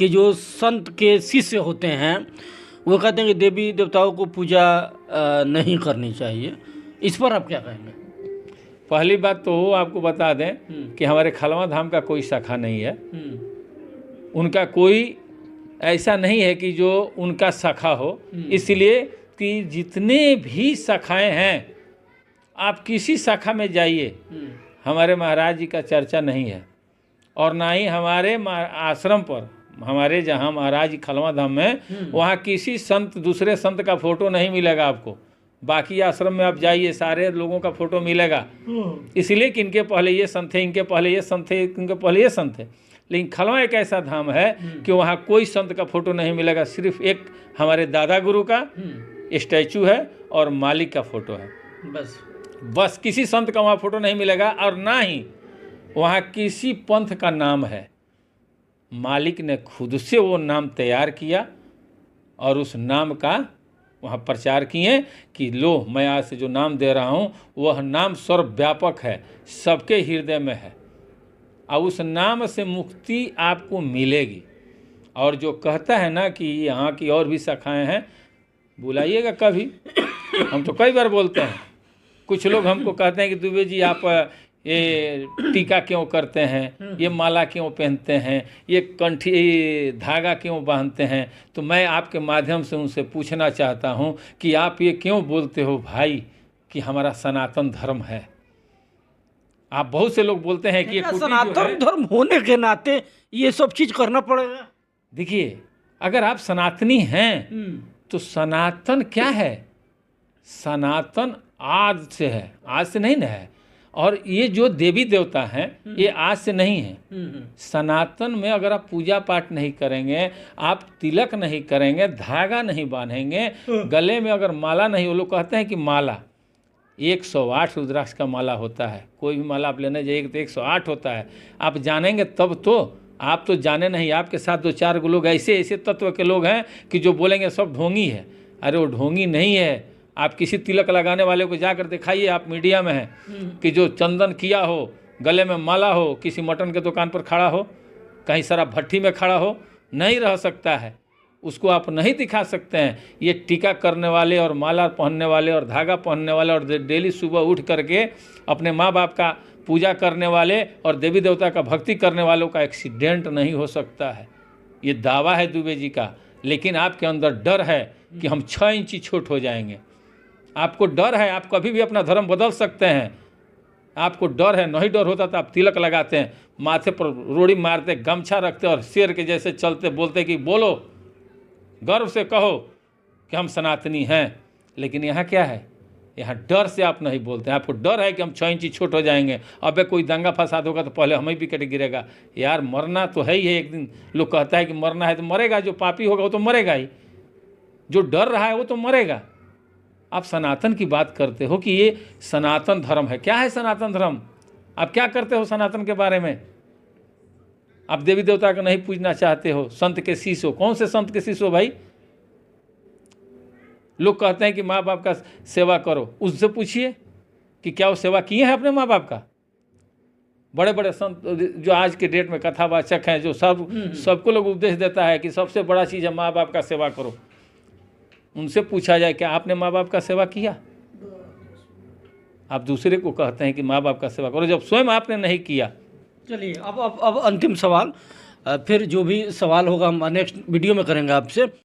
कि जो संत के शिष्य होते हैं वो कहते हैं कि देवी देवताओं को पूजा नहीं करनी चाहिए, इस पर आप क्या कहेंगे? पहली बात तो वो आपको बता दें कि हमारे खलवा धाम का कोई शाखा नहीं है। उनका कोई ऐसा नहीं है कि जो उनका शाखा हो, इसलिए कि जितने भी शाखाएं हैं आप किसी शाखा में जाइए, हमारे महाराज जी का चर्चा नहीं है। और ना ही हमारे आश्रम पर, हमारे जहाँ महाराज जी खलवा धाम में, वहाँ किसी संत, दूसरे संत का फोटो नहीं मिलेगा आपको। बाकी आश्रम में आप जाइए सारे लोगों का फोटो मिलेगा, इसलिए कि इनके पहले ये संत थे, इनके पहले ये संत थे, इनके पहले ये संत थे। लेकिन खलवा एक ऐसा धाम है कि वहाँ कोई संत का फोटो नहीं मिलेगा, सिर्फ एक हमारे दादा गुरु का स्टैचू है और मालिक का फोटो है, बस किसी संत का वहाँ फोटो नहीं मिलेगा। और ना ही वहाँ किसी पंथ का नाम है, मालिक ने खुद से वो नाम तैयार किया और उस नाम का वहाँ प्रचार किए कि लो मैं आज से जो नाम दे रहा हूँ वह नाम सर्वव्यापक है, सबके हृदय में है, और उस नाम से मुक्ति आपको मिलेगी। और जो कहता है ना कि यहाँ की और भी शाखाएं हैं, बुलाइएगा कभी, हम तो कई बार बोलते हैं। कुछ लोग हमको कहते हैं कि दुबे जी आप ये टीका क्यों करते हैं, ये माला क्यों पहनते हैं, ये कंठी धागा क्यों बांधते हैं। तो मैं आपके माध्यम से उनसे पूछना चाहता हूँ कि आप ये क्यों बोलते हो भाई कि हमारा सनातन धर्म है। आप बहुत से लोग बोलते हैं कि ये सनातन धर्म होने के नाते ये सब चीज़ करना पड़ेगा। देखिए, अगर आप सनातनी हैं तो सनातन क्या है? सनातन आज से है, आज से नहीं ना है। और ये जो देवी देवता हैं ये आज से नहीं है। सनातन में अगर आप पूजा पाठ नहीं करेंगे, आप तिलक नहीं करेंगे, धागा नहीं बांधेंगे, गले में अगर माला नहीं, वो लोग कहते हैं कि माला 108 रुद्राक्ष का माला होता है, कोई भी माला आप लेने जाइए तो 108 होता है। आप जानेंगे तब तो, आप तो जाने नहीं, आपके साथ 2-4 लोग ऐसे ऐसे तत्व के लोग हैं कि जो बोलेंगे सब ढोंगी है। अरे वो ढोंगी नहीं है। आप किसी तिलक लगाने वाले को जाकर दिखाइए, आप मीडिया में हैं, कि जो चंदन किया हो, गले में माला हो, किसी मटन के दुकान पर खड़ा हो, कहीं शराब भट्टी में खड़ा हो, नहीं रह सकता है, उसको आप नहीं दिखा सकते हैं। ये टीका करने वाले और माला पहनने वाले और धागा पहनने वाले और डेली सुबह उठ करके अपने माँ बाप का पूजा करने वाले और देवी देवता का भक्ति करने वालों का एक्सीडेंट नहीं हो सकता है। ये दावा है दुबे जी का। लेकिन आपके अंदर डर है कि हम 6 इंची छोट हो जाएंगे। आपको डर है, आप कभी भी अपना धर्म बदल सकते हैं। आपको डर है, नहीं डर होता तो आप तिलक लगाते हैं, माथे पर रोड़ी मारते, गमछा रखते और शेर के जैसे चलते, बोलते कि बोलो, गर्व से कहो कि हम सनातनी हैं। लेकिन यहाँ क्या है? यहाँ डर से आप नहीं बोलते हैं। आपको डर है कि हम 6 इंची छोट हो जाएंगे, अबे कोई दंगा फसाद होगा तो पहले हमें भी कट गिरेगा। यार मरना तो है ही है, एक दिन लोग कहता है कि मरना है तो मरेगा, जो पापी होगा वो तो मरेगा ही, जो डर रहा है वो तो मरेगा। आप सनातन की बात करते हो कि ये सनातन धर्म है। क्या है सनातन धर्म? आप क्या करते हो सनातन के बारे में? आप देवी देवता को नहीं पूजना चाहते हो, संत के शिष्य हो। कौन से संत के शिष्य हो भाई? लोग कहते हैं कि माँ बाप का सेवा करो, उससे पूछिए कि क्या वो सेवा किए हैं अपने माँ बाप का। बड़े बड़े संत जो आज के डेट में कथावाचक हैं, जो सबको लोग उपदेश देता है कि सबसे बड़ा चीज़ है माँ बाप का सेवा करो, उनसे पूछा जाए क्या आपने माँ बाप का सेवा किया? आप दूसरे को कहते हैं कि माँ बाप का सेवा करो, जब स्वयं आपने नहीं किया। चलिए अब अंतिम सवाल, फिर जो भी सवाल होगा हम नेक्स्ट वीडियो में करेंगे आपसे।